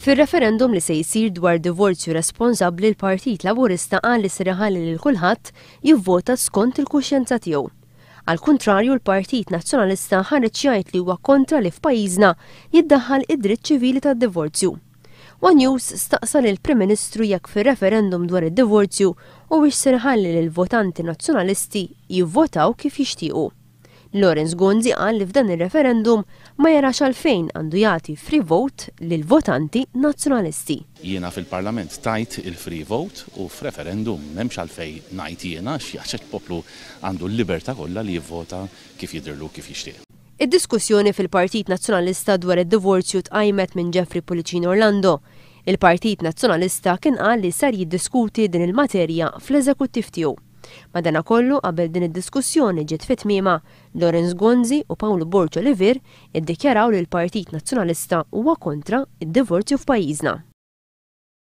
Fir-referendum li se jsir dwar divorzju responsabbli l-Partit Laburista qal li se iħalli lil kulħadd jivvota skont il-kuxjenza tiegħu. Għal kontrarju l-Partit Nazzjonalista ħareġ jgħid li huwa kontra li f'pajjiżna jiddaħħal id-dritt ċivili tad-divorzju. One News staqsa lill-Prim Ministru jekk fir-referendum dwar id-divorzju huwiex se iħalli lill-votanti nazzjonalisti jivvotaw kif jixtiequ. Gonzi qal li f'dan ir-referendum ma jarax għalfejn għandu jagħti free vote lill-votanti nazzjonalisti. Jiena fil-Parlament tajt il-free vote u f'referendum m'hemmx għalfejn ngħid jiena x'jaħseb il-poplu għandu l-libertà kollha li jivvota kif jidhirlu kif jixtieq. Id-diskussjoni fil-Partit Nazzjonalista dwar id-divorzju tqajmet minn Jeffrey Pulicino Orlando. Il-Partit Nazzjonalista kien qal li sar jiddiskuti din il-materja fl-eżekuttiv tiegħu. Madankollu qabel din id-diskussjoni ġiet fit-tmiema, Gonzi u Paolo Borġo Livir iddikjaraw li l-Partit Nazzjonalista huwa kontra id-divorzju f'pajjiżna.